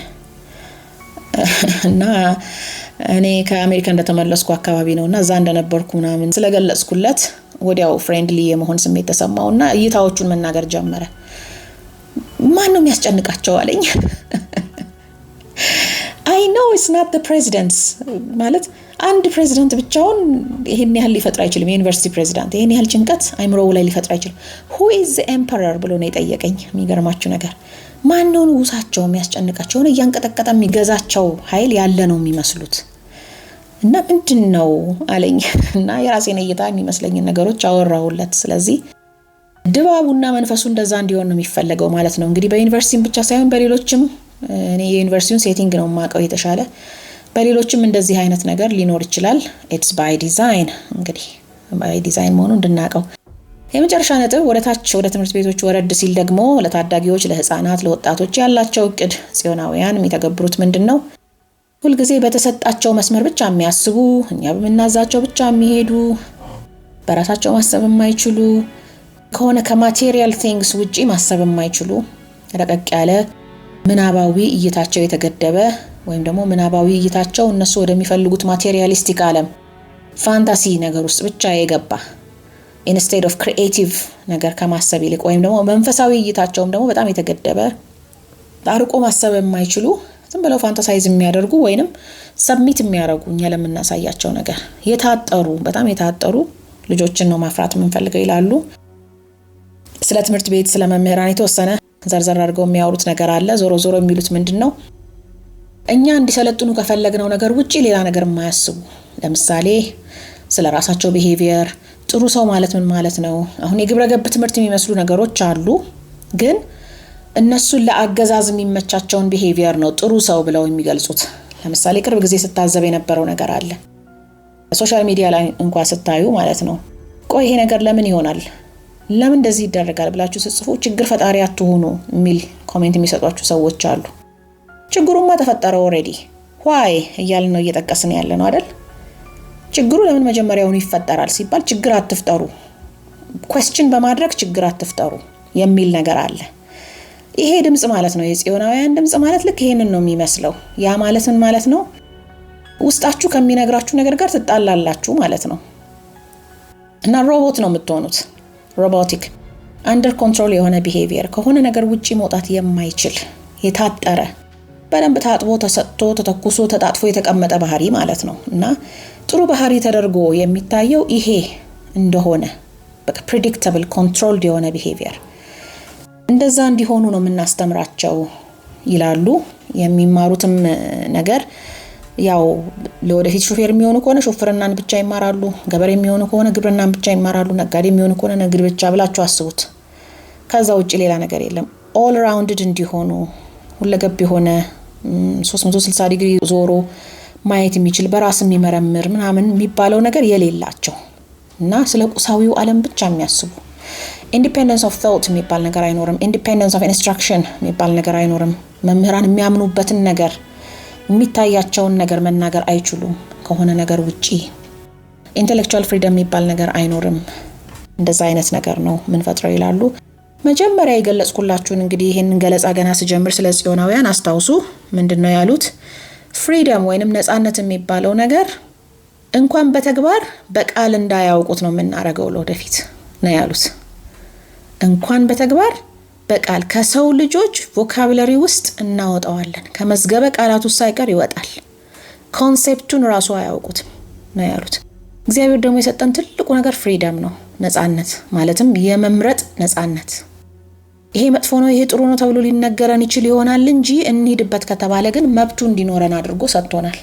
እና እኔ ከአሜሪካ እንደተመለስኩ አካባቢ ነውና እዛ እንደነበርኩ ምናምን ስለገለጽኩለት ወዲያው ፍሬንድሊ የመሆን ስሜት ተሰማውና እይታዎቹን መናገር ጀመረ። ማን ነው የሚያስጨንቃቸው አለኝ። I know it's not the presidents ማለት አንድ ፕሬዚዳንት ብቻውን ይሄን ያህል ሊፈጥር አይችልም። የዩኒቨርሲቲ ፕሬዚዳንት ይሄን ያህል ጭንቀት አይምሮው ላይ ሊፈጥር አይችልም። who is the emperor ብሎ ነው የጠየቀኝ። የሚገርማችሁ ነገር ማን ነው ንጉሳቸው የሚያስጨንቃቸው? ነው እያንቀጠቀጠ የሚገዛቸው ኃይል ያለ ነው የሚመስሉት። እና ምንድነው አለኝ እና የራሴን እይታ የሚመስለኝ ነገሮች አወራሁለት። ስለዚህ ድባቡና መንፈሱ እንደዛ እንዲሆን ነው የሚፈልገው ማለት ነው። እንግዲህ በዩኒቨርሲቲም ብቻ ሳይሆን በሌሎችም እኔ የዩኒቨርሲቲውን ሴቲንግ ነው የማውቀው የተሻለ በሌሎችም እንደዚህ አይነት ነገር ሊኖር ይችላል። it's by design እንግዲህ by design መሆኑን እንድናቀው። የመጨረሻ ነጥብ ወደ ትምህርት ቤቶች ወረድ ሲል ደግሞ ለታዳጊዎች፣ ለህፃናት፣ ለወጣቶች ያላቸው እቅድ ጽዮናውያን የሚተገብሩት ምንድነው? ሁልጊዜ በተሰጣቸው መስመር ብቻ የሚያስቡ፣ እኛ በመናዛቸው ብቻ የሚሄዱ፣ በራሳቸው ማሰብ የማይችሉ ከሆነ ከማቴሪያል ቲንግስ ውጪ ማሰብ የማይችሉ ረቀቅ ያለ ምናባዊ እይታቸው የተገደበ ወይም ደግሞ ምናባዊ እይታቸው እነሱ ወደሚፈልጉት ማቴሪያሊስቲክ ዓለም ፋንታሲ ነገር ውስጥ ብቻ የገባ instead of creative ነገር ከማሰብ ይልቅ ወይም ደግሞ መንፈሳዊ እይታቸውም ደግሞ በጣም የተገደበ አርቆ ማሰብ የማይችሉ ዝም ብለው ፋንታሳይዝ የሚያደርጉ ወይንም ሰብሚት የሚያደርጉ እኛ ለምናሳያቸው ነገር በጣም የታጠሩ ልጆችን ነው ማፍራት የምንፈልገው ይላሉ። ስለ ትምህርት ቤት ስለ መምህራን የተወሰነ ዘርዘር አድርገው የሚያወሩት ነገር አለ። ዞሮ የሚሉት ምንድነው? እኛ እንዲሰለጥኑ ከፈለግነው ነገር ውጪ ሌላ ነገር የማያስቡ ለምሳሌ ስለ ራሳቸው ቢሄቪየር ጥሩ ሰው ማለት ምን ማለት ነው? አሁን የግብረ ገብ ትምህርት የሚመስሉ ነገሮች አሉ። ግን እነሱን ለአገዛዝ የሚመቻቸውን ቢሄቪየር ነው ጥሩ ሰው ብለው የሚገልጹት። ለምሳሌ ቅርብ ጊዜ ስታዘብ የነበረው ነገር አለ ሶሻል ሚዲያ ላይ እንኳን ስታዩ ማለት ነው። ቆይ ይሄ ነገር ለምን ይሆናል? ለምን እንደዚህ ይደረጋል ብላችሁ ስትጽፉ ችግር ፈጣሪ አትሁኑ የሚል ኮሜንት የሚሰጧችሁ ሰዎች አሉ። ችግሩማ ተፈጠረ ኦሬዲ why እያልን ነው እየጠቀስን ያለ ነው አይደል? ችግሩ ለምን መጀመሪያውኑ ይፈጠራል ሲባል ችግር አትፍጠሩ፣ question በማድረግ ችግር አትፍጠሩ የሚል ነገር አለ። ይሄ ድምጽ ማለት ነው የጽዮናውያን ድምጽ ማለት ልክ ይሄንን ነው የሚመስለው። ያ ማለት ምን ማለት ነው? ውስጣችሁ ከሚነግራችሁ ነገር ጋር ትጣላላችሁ ማለት ነው። እና ሮቦት ነው የምትሆኑት። ሮቦቲክ አንደር ኮንትሮል የሆነ ቢሄቪየር ከሆነ ነገር ውጪ መውጣት የማይችል የታጠረ በደንብ ታጥቦ ተሰጥቶ ተተኩሶ ተጣጥፎ የተቀመጠ ባህሪ ማለት ነው። እና ጥሩ ባህሪ ተደርጎ የሚታየው ይሄ እንደሆነ በቃ ፕሬዲክታብል ኮንትሮልድ የሆነ ቢሄቪየር እንደዛ እንዲሆኑ ነው የምናስተምራቸው ይላሉ። የሚማሩትም ነገር ያው ለወደፊት ሹፌር የሚሆኑ ከሆነ ሹፍርናን ብቻ ይማራሉ፣ ገበሬ የሚሆኑ ከሆነ ግብርናን ብቻ ይማራሉ፣ ነጋዴ የሚሆኑ ከሆነ ንግድ ብቻ ብላችሁ አስቡት። ከዛ ውጪ ሌላ ነገር የለም። ኦል ራውንድድ እንዲሆኑ ሁለገብ የሆነ 360 ዲግሪ ዞሮ ማየት የሚችል በራስ የሚመረምር ምናምን የሚባለው ነገር የሌላቸው እና ስለ ቁሳዊው ዓለም ብቻ የሚያስቡ ኢንዲፔንደንስ ኦፍ ቶት የሚባል ነገር አይኖርም። ኢንዲፔንደንስ ኦፍ ኢንስትራክሽን የሚባል ነገር አይኖርም። መምህራን የሚያምኑበትን ነገር የሚታያቸውን ነገር መናገር አይችሉም ከሆነ ነገር ውጪ። ኢንተሌክቹዋል ፍሪደም የሚባል ነገር አይኖርም። እንደዛ አይነት ነገር ነው ምን ፈጥረው ይላሉ። መጀመሪያ የገለጽኩላችሁን እንግዲህ ይሄንን ገለጻ ገና ሲጀምር ስለ ጽዮናውያን አስታውሱ። ምንድነው ያሉት? ፍሪደም ወይንም ነፃነት የሚባለው ነገር እንኳን በተግባር በቃል እንዳያውቁት ነው የምናረገው ለወደፊት ነው ያሉት። እንኳን በተግባር በቃል ከሰው ልጆች ቮካቡላሪ ውስጥ እናወጣዋለን፣ ከመዝገበ ቃላት ውስጥ ሳይቀር ይወጣል። ኮንሴፕቱን ራሱ አያውቁትም ነው ያሉት። እግዚአብሔር ደግሞ የሰጠን ትልቁ ነገር ፍሪደም ነው፣ ነፃነት ማለትም የመምረጥ ነፃነት። ይሄ መጥፎ ነው ይሄ ጥሩ ነው ተብሎ ሊነገረን ይችል ይሆናል እንጂ እንሂድበት ከተባለ ግን መብቱ እንዲኖረን አድርጎ ሰጥቶናል።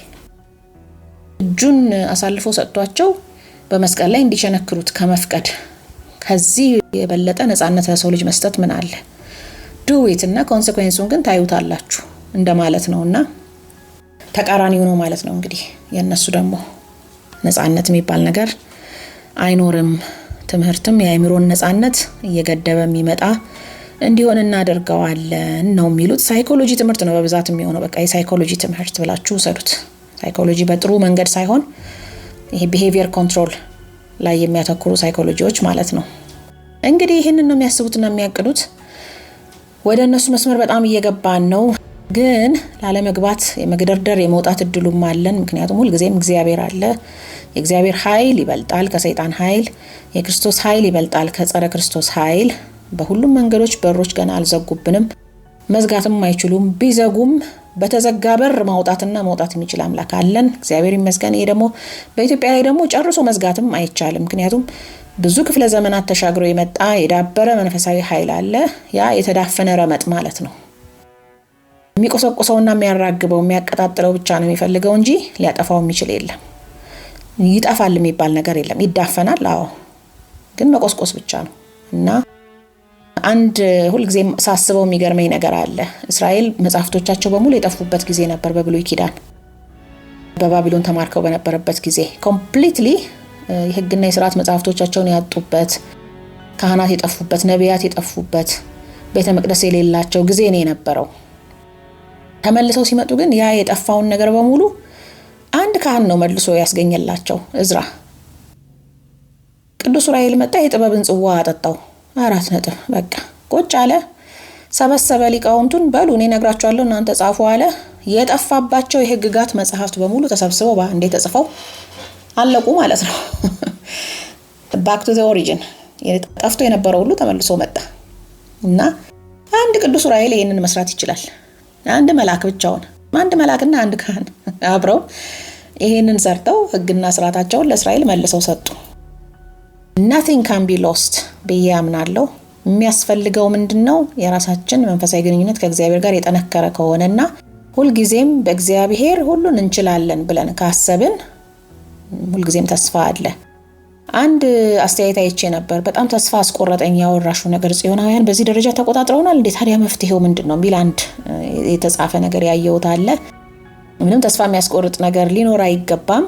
እጁን አሳልፎ ሰጥቷቸው በመስቀል ላይ እንዲቸነክሩት ከመፍቀድ ከዚህ የበለጠ ነፃነት ለሰው ልጅ መስጠት ምን አለ? ዱ ኢት እና ኮንሲኩዌንሱን ግን ታዩታላችሁ እንደማለት ነውና ተቃራኒው ነው ማለት ነው። እንግዲህ የነሱ ደግሞ ነፃነት የሚባል ነገር አይኖርም። ትምህርትም የአእምሮን ነፃነት እየገደበ የሚመጣ እንዲሆን እናደርገዋለን ነው የሚሉት። ሳይኮሎጂ ትምህርት ነው በብዛት የሚሆነው። በቃ የሳይኮሎጂ ትምህርት ብላችሁ ሰዱት። ሳይኮሎጂ በጥሩ መንገድ ሳይሆን ይሄ ቢሄቪየር ኮንትሮል ላይ የሚያተኩሩ ሳይኮሎጂዎች ማለት ነው። እንግዲህ ይሄንን ነው የሚያስቡትና የሚያቅዱት። ወደ እነሱ መስመር በጣም እየገባን ነው፣ ግን ላለመግባት የመግደርደር የመውጣት እድሉም አለን። ምክንያቱም ሁልጊዜም እግዚአብሔር አለ። የእግዚአብሔር ኃይል ይበልጣል ከሰይጣን ኃይል፣ የክርስቶስ ኃይል ይበልጣል ከጸረ ክርስቶስ ኃይል። በሁሉም መንገዶች በሮች ገና አልዘጉብንም፣ መዝጋትም አይችሉም። ቢዘጉም በተዘጋ በር ማውጣትና መውጣት የሚችል አምላክ አለን፣ እግዚአብሔር ይመስገን። ይሄ ደግሞ በኢትዮጵያ ላይ ደግሞ ጨርሶ መዝጋትም አይቻልም። ምክንያቱም ብዙ ክፍለ ዘመናት ተሻግሮ የመጣ የዳበረ መንፈሳዊ ኃይል አለ። ያ የተዳፈነ ረመጥ ማለት ነው። የሚቆሰቁሰውና የሚያራግበው የሚያቀጣጥለው ብቻ ነው የሚፈልገው እንጂ ሊያጠፋው የሚችል የለም። ይጠፋል የሚባል ነገር የለም። ይዳፈናል፣ አዎ፣ ግን መቆስቆስ ብቻ ነው። እና አንድ ሁልጊዜ ሳስበው የሚገርመኝ ነገር አለ። እስራኤል መጽሐፍቶቻቸው በሙሉ የጠፉበት ጊዜ ነበር በብሉይ ኪዳን። በባቢሎን ተማርከው በነበረበት ጊዜ ኮምፕሊትሊ የሕግና የሥርዓት መጽሐፍቶቻቸውን ያጡበት፣ ካህናት የጠፉበት፣ ነቢያት የጠፉበት፣ ቤተ መቅደስ የሌላቸው ጊዜ ነው የነበረው። ተመልሰው ሲመጡ ግን ያ የጠፋውን ነገር በሙሉ አንድ ካህን ነው መልሶ ያስገኘላቸው፣ እዝራ። ቅዱስ ዑራኤል መጣ፣ የጥበብን ጽዋ አጠጣው። 4 ነጥብ በቃ ቁጭ አለ፣ ሰበሰበ ሊቃውንቱን። በሉ እኔ ነግራቸዋለሁ እናንተ ጻፉ አለ። የጠፋባቸው የሕግጋት መጽሐፍት በሙሉ ተሰብስበው በአንዴ ተጽፈው አለቁ ማለት ነው። ባክ ቱ ዘ ኦሪጂን። ጠፍቶ የነበረው ሁሉ ተመልሶ መጣ እና አንድ ቅዱስ ዑራኤል ይሄንን መስራት ይችላል። አንድ መልአክ ብቻውን፣ አንድ መልአክና አንድ ካህን አብረው ይሄንን ሰርተው ሕግና ስርዓታቸውን ለእስራኤል መልሰው ሰጡ። nothing can be lost ብዬ አምናለሁ። የሚያስፈልገው ምንድነው? የራሳችን መንፈሳዊ ግንኙነት ከእግዚአብሔር ጋር የጠነከረ ከሆነና ሁልጊዜም በእግዚአብሔር ሁሉን እንችላለን ብለን ካሰብን ሁልጊዜም ተስፋ አለ። አንድ አስተያየት አይቼ ነበር። በጣም ተስፋ አስቆረጠኝ ያወራሹ ነገር። ጽዮናውያን በዚህ ደረጃ ተቆጣጥረውናል እንዴ? ታዲያ መፍትሄው ምንድነው? የሚል አንድ የተጻፈ ነገር ያየሁት አለ። ምንም ተስፋ የሚያስቆርጥ ነገር ሊኖር አይገባም።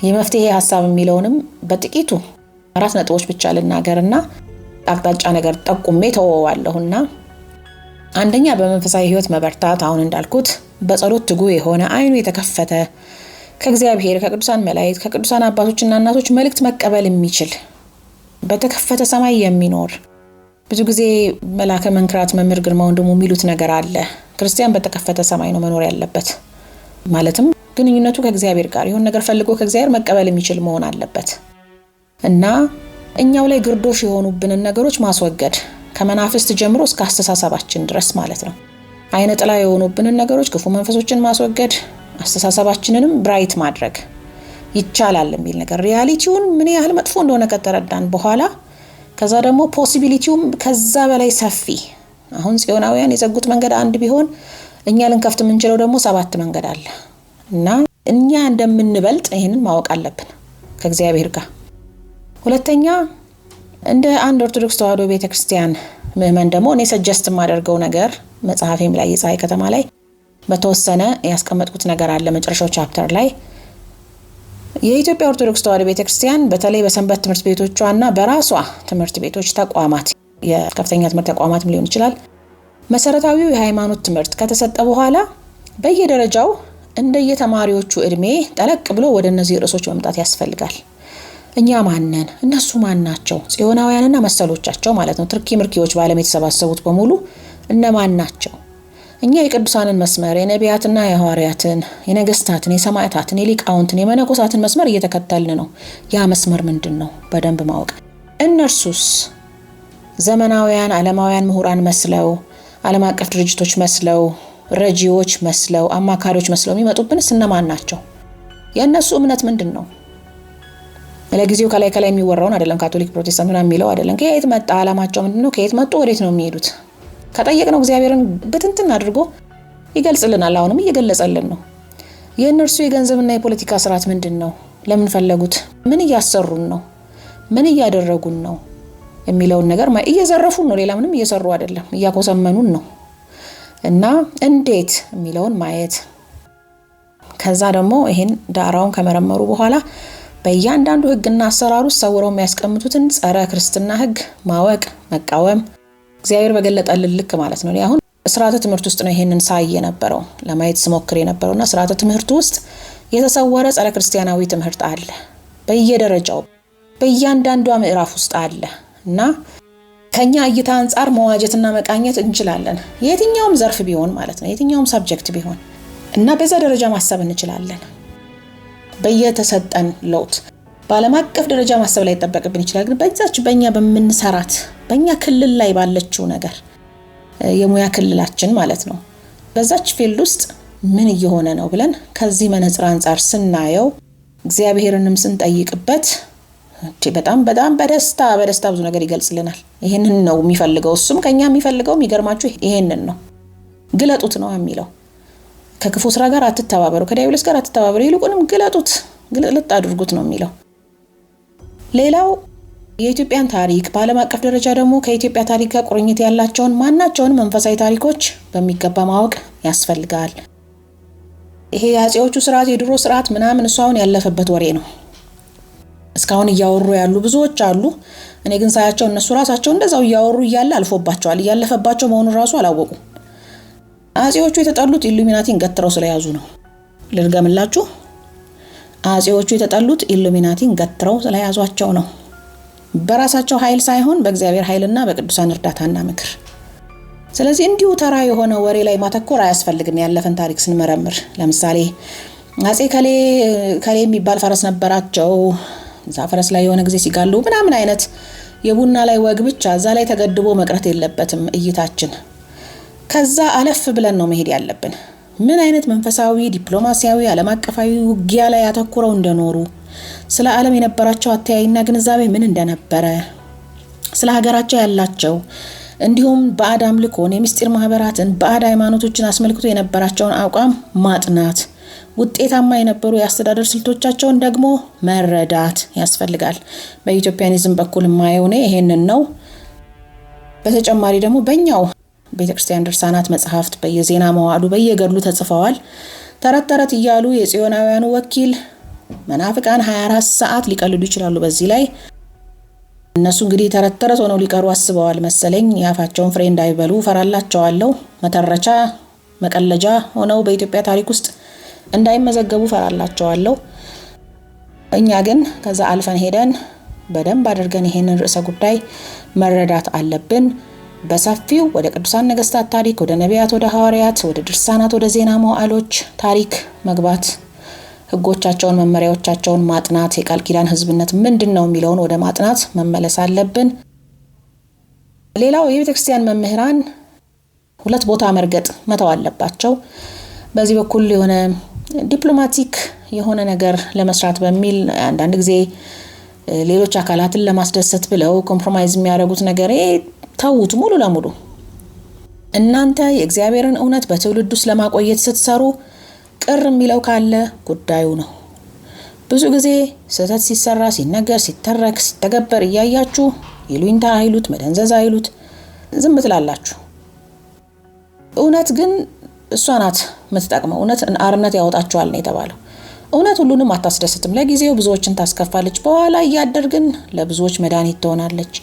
የመፍትሄ ሐሳብ የሚለውንም በጥቂቱ 4 ነጥቦች ብቻ ልናገርና አቅጣጫ ነገር ጠቁሜ ተወዋለሁና፣ አንደኛ በመንፈሳዊ ሕይወት መበርታት። አሁን እንዳልኩት በጸሎት ትጉ የሆነ አይኑ የተከፈተ ከእግዚአብሔር ከቅዱሳን መላእክት ከቅዱሳን አባቶችና እናቶች መልእክት መቀበል የሚችል በተከፈተ ሰማይ የሚኖር። ብዙ ጊዜ መላከ መንክራት መምህር ግርማ ወንድሙ የሚሉት ነገር አለ። ክርስቲያን በተከፈተ ሰማይ ነው መኖር ያለበት። ማለትም ግንኙነቱ ከእግዚአብሔር ጋር የሆነ ነገር ፈልጎ ከእግዚአብሔር መቀበል የሚችል መሆን አለበት እና እኛው ላይ ግርዶሽ የሆኑብንን ነገሮች ማስወገድ ከመናፍስት ጀምሮ እስከ አስተሳሰባችን ድረስ ማለት ነው። አይነ ጥላ የሆኑብንን ነገሮች ክፉ መንፈሶችን ማስወገድ፣ አስተሳሰባችንንም ብራይት ማድረግ ይቻላል የሚል ነገር ሪያሊቲውን ምን ያህል መጥፎ እንደሆነ ከተረዳን በኋላ ከዛ ደግሞ ፖሲቢሊቲውም ከዛ በላይ ሰፊ። አሁን ጽዮናውያን የዘጉት መንገድ አንድ ቢሆን እኛ ልንከፍት የምንችለው ደግሞ 7 መንገድ አለ እና እኛ እንደምንበልጥ ይሄንን ማወቅ አለብን ከእግዚአብሔር ጋር። ሁለተኛ እንደ አንድ ኦርቶዶክስ ተዋሕዶ ቤተክርስቲያን ምእመን ደግሞ እኔ ሰጀስት የማደርገው ነገር መጽሐፌም ላይ የፀሐይ ከተማ ላይ በተወሰነ ያስቀመጥኩት ነገር አለ። መጨረሻው ቻፕተር ላይ የኢትዮጵያ ኦርቶዶክስ ተዋሕዶ ቤተክርስቲያን በተለይ በሰንበት ትምህርት ቤቶቿና በራሷ ትምህርት ቤቶች ተቋማት፣ የከፍተኛ ትምህርት ተቋማትም ሊሆን ይችላል፣ መሰረታዊው የሃይማኖት ትምህርት ከተሰጠ በኋላ በየደረጃው እንደየተማሪዎቹ እድሜ ጠለቅ ብሎ ወደ እነዚህ ርዕሶች መምጣት ያስፈልጋል። እኛ ማነን? እነሱ ማን ናቸው? ጽዮናውያንና መሰሎቻቸው ማለት ነው። ትርኪ ምርኪዎች በዓለም የተሰባሰቡት በሙሉ እነማን ናቸው? እኛ የቅዱሳንን መስመር የነቢያትና የሐዋርያትን፣ የነገስታትን፣ የሰማዕታትን፣ የሊቃውንትን፣ የመነኮሳትን መስመር እየተከተልን ነው። ያ መስመር ምንድነው? በደንብ ማወቅ። እነርሱስ ዘመናውያን ዓለማውያን ምሁራን መስለው፣ ዓለም አቀፍ ድርጅቶች መስለው፣ ረጂዎች መስለው፣ አማካሪዎች መስለው የሚመጡብንስ እነማን ናቸው? የእነሱ እምነት ምንድነው? ለጊዜው ከላይ የሚወራውን አይደለም። ካቶሊክ ፕሮቴስታንት ምናምን የሚለው አይደለም። ከየት መጣ? ዓላማቸው ምንድነው? ከየት መጡ? ወዴት ነው የሚሄዱት? ከጠየቅነው እግዚአብሔርን በትንትን አድርጎ ይገልጽልናል። አሁንም እየገለጸልን ነው። የእነርሱ የገንዘብና የፖለቲካ ስርዓት ምንድነው? ለምን ፈለጉት? ምን እያሰሩን ነው? ምን እያደረጉን ነው የሚለውን ነገር እየዘረፉን ነው። ሌላ ምንም እየሰሩ አይደለም። እያኮሰመኑን ነው። እና እንዴት የሚለውን ማየት፣ ከዛ ደግሞ ይሄን ዳራውን ከመረመሩ በኋላ በእያንዳንዱ ህግና አሰራር ውስጥ ሰውረው የሚያስቀምጡትን ጸረ ክርስትና ህግ ማወቅ፣ መቃወም፣ እግዚአብሔር በገለጠልን ልክ ማለት ነው። አሁን ስርዓተ ትምህርት ውስጥ ነው ይሄንን ሳይ የነበረው ለማየት ስሞክር የነበረውና ስርዓተ ትምህርት ውስጥ የተሰወረ ጸረ ክርስቲያናዊ ትምህርት አለ። በየደረጃው በእያንዳንዷ ምዕራፍ ውስጥ አለ እና ከኛ እይታ አንጻር መዋጀትና መቃኘት እንችላለን። የትኛውም ዘርፍ ቢሆን ማለት ነው፣ የትኛውም ሰብጀክት ቢሆን እና በዛ ደረጃ ማሰብ እንችላለን። በየተሰጠን ሎት በዓለም አቀፍ ደረጃ ማሰብ ላይ ይጠበቅብን ይችላል። ግን በዛች በእኛ በምንሰራት በእኛ ክልል ላይ ባለችው ነገር የሙያ ክልላችን ማለት ነው፣ በዛች ፊልድ ውስጥ ምን እየሆነ ነው ብለን ከዚህ መነጽር አንጻር ስናየው እግዚአብሔርንም ስንጠይቅበት በጣም በደስታ ብዙ ነገር ይገልጽልናል። ይሄንን ነው የሚፈልገው። እሱም ከኛ የሚፈልገው የሚገርማችሁ ይሄንን ነው። ግለጡት ነው የሚለው። ከክፉ ስራ ጋር አትተባበሩ፣ ከዲያብሎስ ጋር አትተባበሩ፣ ይልቁንም ግለጡት፣ ግልጥ አድርጉት ነው የሚለው። ሌላው የኢትዮጵያን ታሪክ በዓለም አቀፍ ደረጃ ደግሞ ከኢትዮጵያ ታሪክ ጋር ቁርኝት ያላቸውን ማናቸውን መንፈሳዊ ታሪኮች በሚገባ ማወቅ ያስፈልጋል። ይሄ የአፄዎቹ ስርዓት የድሮ ስርዓት ምናምን እሱ አሁን ያለፈበት ወሬ ነው። እስካሁን እያወሩ ያሉ ብዙዎች አሉ። እኔ ግን ሳያቸው እነሱ ራሳቸው እንደዛው እያወሩ እያለ አልፎባቸዋል። እያለፈባቸው መሆኑን ራሱ አላወቁ። አፄዎቹ የተጠሉት ኢሉሚናቲን ገትረው ስለያዙ ነው። ልርገምላችሁ፣ አፄዎቹ የተጠሉት ኢሉሚናቲን ገትረው ስለያዟቸው ነው። በራሳቸው ኃይል ሳይሆን በእግዚአብሔር ኃይልና በቅዱሳን እርዳታና ምክር። ስለዚህ እንዲሁ ተራ የሆነ ወሬ ላይ ማተኮር አያስፈልግም። ያለፈን ታሪክ ስንመረምር ለምሳሌ አፄ ከሌ የሚባል ፈረስ ነበራቸው፣ እዛ ፈረስ ላይ የሆነ ጊዜ ሲጋሉ ምናምን አይነት የቡና ላይ ወግ ብቻ እዛ ላይ ተገድቦ መቅረት የለበትም እይታችን። ከዛ አለፍ ብለን ነው መሄድ ያለብን። ምን አይነት መንፈሳዊ፣ ዲፕሎማሲያዊ፣ ዓለም አቀፋዊ ውጊያ ላይ ያተኩረው እንደኖሩ፣ ስለ ዓለም የነበራቸው አተያይና ግንዛቤ ምን እንደነበረ፣ ስለ ሀገራቸው ያላቸው እንዲሁም ባዕድ አምልኮን፣ የምስጢር ማህበራትን፣ ባዕድ ሃይማኖቶችን አስመልክቶ የነበራቸውን አቋም ማጥናት፣ ውጤታማ የነበሩ የአስተዳደር ስልቶቻቸውን ደግሞ መረዳት ያስፈልጋል። በኢትዮጵያኒዝም በኩል ማየው ነው ይሄንን ነው። በተጨማሪ ደግሞ በእኛው ቤተክርስቲያን ድርሳናት መጽሐፍት በየዜና መዋዕሉ በየገድሉ ተጽፈዋል። ተረት ተረት እያሉ የጽዮናውያኑ ወኪል መናፍቃን 24 ሰዓት ሊቀልዱ ይችላሉ። በዚህ ላይ እነሱ እንግዲህ ተረት ተረት ሆነው ሊቀሩ አስበዋል መሰለኝ። ያፋቸውን ፍሬ እንዳይበሉ ፈራላቸዋለሁ። መተረቻ መቀለጃ ሆነው በኢትዮጵያ ታሪክ ውስጥ እንዳይመዘገቡ ፈራላቸዋለሁ። እኛ ግን ከዛ አልፈን ሄደን በደንብ አድርገን ይሄንን ርዕሰ ጉዳይ መረዳት አለብን። በሰፊው ወደ ቅዱሳን ነገስታት ታሪክ፣ ወደ ነቢያት፣ ወደ ሐዋርያት፣ ወደ ድርሳናት፣ ወደ ዜና መዋዕሎች ታሪክ መግባት፣ ህጎቻቸውን፣ መመሪያዎቻቸውን ማጥናት፣ የቃል ኪዳን ህዝብነት ምንድነው የሚለውን ወደ ማጥናት መመለስ አለብን። ሌላው የቤተክርስቲያን መምህራን ሁለት ቦታ መርገጥ መተው አለባቸው። በዚህ በኩል የሆነ ዲፕሎማቲክ የሆነ ነገር ለመስራት በሚል አንዳንድ ጊዜ ሌሎች አካላትን ለማስደሰት ብለው ኮምፕሮማይዝ የሚያደርጉት ነገር ተውት ሙሉ ለሙሉ። እናንተ የእግዚአብሔርን እውነት በትውልድ ውስጥ ለማቆየት ስትሰሩ ቅር የሚለው ካለ ጉዳዩ ነው። ብዙ ጊዜ ስህተት ሲሰራ፣ ሲነገር፣ ሲተረክ፣ ሲተገበር እያያችሁ ይሉኝታ አይሉት፣ መደንዘዝ አይሉት ዝም ትላላችሁ። እውነት ግን እሷ ናት የምትጠቅመው። እውነት አርነት ያወጣችኋል ነው የተባለው። እውነት ሁሉንም አታስደስትም። ለጊዜው ብዙዎችን ታስከፋለች። በኋላ እያደርግን ለብዙዎች መድኃኒት ትሆናለች።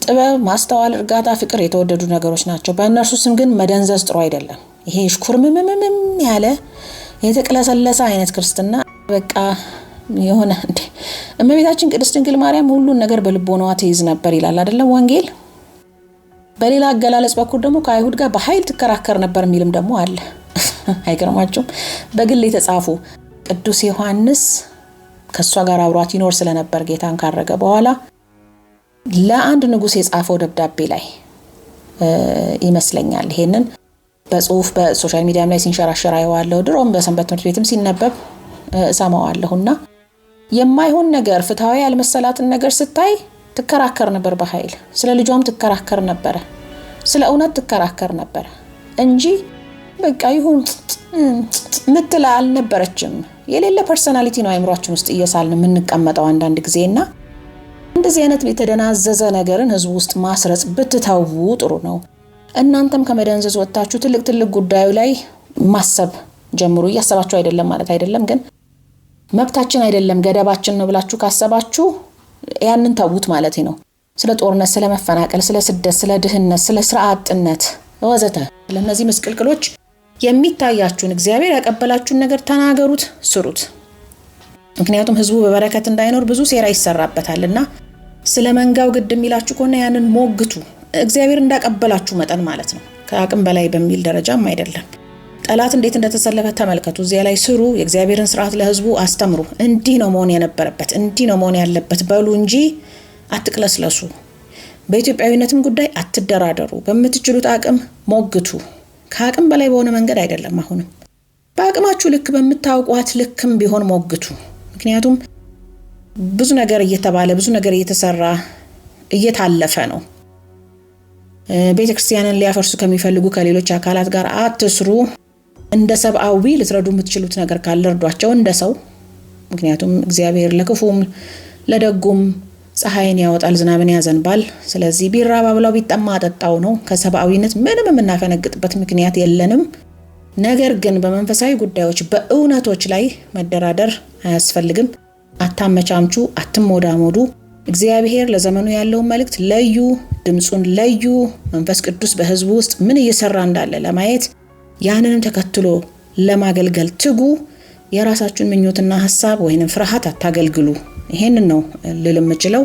ጥበብ፣ ማስተዋል፣ እርጋታ፣ ፍቅር የተወደዱ ነገሮች ናቸው። በእነርሱ ስም ግን መደንዘዝ ጥሩ አይደለም። ይሄ ሽኩርምምምም ያለ የተቅለሰለሰ አይነት ክርስትና በቃ የሆነ እመቤታችን ቅድስት ድንግል ማርያም ሁሉን ነገር በልቦናዋ ትይዝ ነበር ይላል አይደለም ወንጌል። በሌላ አገላለጽ በኩል ደግሞ ከአይሁድ ጋር በኃይል ትከራከር ነበር የሚልም ደግሞ አለ። አይገርማችሁም? በግል የተጻፉ ቅዱስ ዮሐንስ ከሷ ጋር አብሯት ይኖር ስለነበር ጌታን ካረገ በኋላ ለአንድ ንጉስ የጻፈው ደብዳቤ ላይ ይመስለኛል። ይሄንን በጽሁፍ በሶሻል ሚዲያም ላይ ሲንሸራሸር አየዋለሁ። ድሮም በሰንበት ትምህርት ቤትም ሲነበብ እሰማዋለሁና የማይሆን ነገር ፍትሃዊ ያልመሰላትን ነገር ስታይ ትከራከር ነበር በኃይል። ስለ ልጇም ትከራከር ነበር፣ ስለ እውነት ትከራከር ነበር እንጂ በቃ ይሁን ምትላ አልነበረችም። የሌለ ፐርሰናሊቲ ነው አይምሯችን ውስጥ እየሳልን የምንቀመጠው አንዳንድ ጊዜና እንደዚህ አይነት የተደናዘዘ ነገርን ህዝብ ውስጥ ማስረጽ ብትተው ጥሩ ነው። እናንተም ከመደንዘዝ ወጣችሁ ትልቅ ጉዳዩ ላይ ማሰብ ጀምሩ። እያሰባችሁ አይደለም ማለት አይደለም፣ ግን መብታችን አይደለም ገደባችን ነው ብላችሁ ካሰባችሁ ያንን ተውት ማለት ነው። ስለ ጦርነት፣ ስለ መፈናቀል፣ ስለ ስደት፣ ስለ ድህነት፣ ስለ ስራ አጥነት ወዘተ ለነዚህ መስቀልቅሎች የሚታያችሁን እግዚአብሔር ያቀበላችሁን ነገር ተናገሩት፣ ስሩት። ምክንያቱም ህዝቡ በበረከት እንዳይኖር ብዙ ሴራ ይሰራበታልና ስለ መንጋው ግድ የሚላችሁ ከሆነ ያንን ሞግቱ። እግዚአብሔር እንዳቀበላችሁ መጠን ማለት ነው። ከአቅም በላይ በሚል ደረጃም አይደለም። ጠላት እንዴት እንደተሰለፈ ተመልከቱ። እዚያ ላይ ስሩ። የእግዚአብሔርን ስርዓት ለህዝቡ አስተምሩ። እንዲህ ነው መሆን የነበረበት፣ እንዲህ ነው መሆን ያለበት በሉ እንጂ አትቅለስለሱ። በኢትዮጵያዊነትም ጉዳይ አትደራደሩ። በምትችሉት አቅም ሞግቱ። ከአቅም በላይ በሆነ መንገድ አይደለም። አሁንም በአቅማችሁ ልክ በምታውቋት ልክም ቢሆን ሞግቱ። ምክንያቱም ብዙ ነገር እየተባለ ብዙ ነገር እየተሰራ እየታለፈ ነው። ቤተክርስቲያንን ሊያፈርሱ ከሚፈልጉ ከሌሎች አካላት ጋር አትስሩ። እንደ ሰብአዊ ልትረዱ የምትችሉት ነገር ካለ እርዷቸው እንደ ሰው። ምክንያቱም እግዚአብሔር ለክፉም ለደጉም ፀሐይን ያወጣል፣ ዝናብን ያዘንባል። ስለዚህ ቢራባ ብለው ቢጠማ አጠጣው ነው። ከሰብአዊነት ምንም የምናፈነግጥበት ምክንያት የለንም። ነገር ግን በመንፈሳዊ ጉዳዮች በእውነቶች ላይ መደራደር አያስፈልግም። አታመቻምቹ፣ አትሞዳሞዱ። እግዚአብሔር ለዘመኑ ያለውን መልእክት ለዩ፣ ድምጹን ለዩ። መንፈስ ቅዱስ በህዝቡ ውስጥ ምን እየሰራ እንዳለ ለማየት ያንንም ተከትሎ ለማገልገል ትጉ። የራሳችሁን ምኞትና ሐሳብ ወይንም ፍርሃት አታገልግሉ። ይሄንን ነው ልል የምችለው።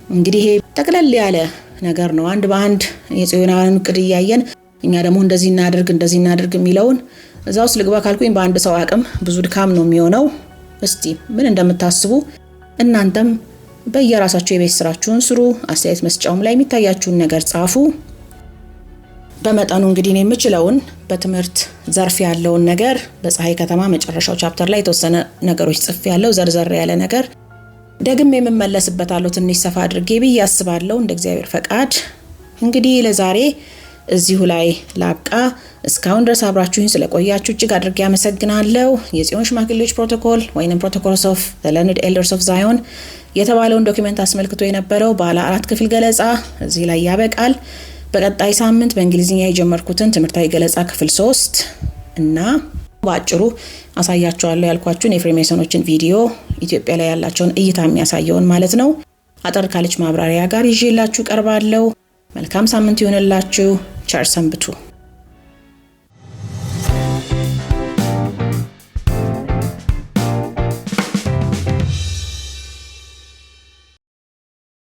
እንግዲህ ይሄ ጠቅለል ያለ ነገር ነው። አንድ በአንድ የጽዮናውያን ቅድ እያየን እኛ ደግሞ እንደዚህ እናድርግ የሚለውን እዛው ልግባ ካልኩኝ በአንድ ሰው አቅም ብዙ ድካም ነው የሚሆነው። እስቲ ምን እንደምታስቡ እናንተም በየራሳችሁ የቤት ስራችሁን ስሩ። አስተያየት መስጫውም ላይ የሚታያችሁን ነገር ጻፉ። በመጠኑ እንግዲህ እኔ የምችለውን በትምህርት ዘርፍ ያለውን ነገር በፀሐይ ከተማ መጨረሻው ቻፕተር ላይ የተወሰነ ነገሮች ጽፍ ያለው ዘርዘር ያለ ነገር ደግሜ የምመለስበታለሁ ትንሽ ሰፋ አድርጌ ብዬ አስባለሁ እንደ እግዚአብሔር ፈቃድ። እንግዲህ ለዛሬ እዚሁ ላይ ላብቃ። እስካሁን ድረስ አብራችሁኝ ስለቆያችሁ እጅግ አድርጌ አመሰግናለሁ። የጽዮን ሽማግሌዎች ፕሮቶኮል ወይንም ፕሮቶኮልስ ኦፍ ዘ ለርንድ ኤልደርስ ኦፍ ዛዮን የተባለውን ዶክመንት አስመልክቶ የነበረው ባለ 4 ክፍል ገለጻ እዚህ ላይ ያበቃል። በቀጣይ ሳምንት በእንግሊዝኛ የጀመርኩትን ትምህርታዊ ገለጻ ክፍል 3 እና ባጭሩ አሳያችኋለሁ ያልኳችሁን የፍሪሜሰኖችን ቪዲዮ ኢትዮጵያ ላይ ያላቸውን እይታ የሚያሳየውን ማለት ነው አጠር ካለች ማብራሪያ ጋር ይዤላችሁ ቀርባለሁ። መልካም ሳምንት ይሁንላችሁ። ቸር ሰንብቱ።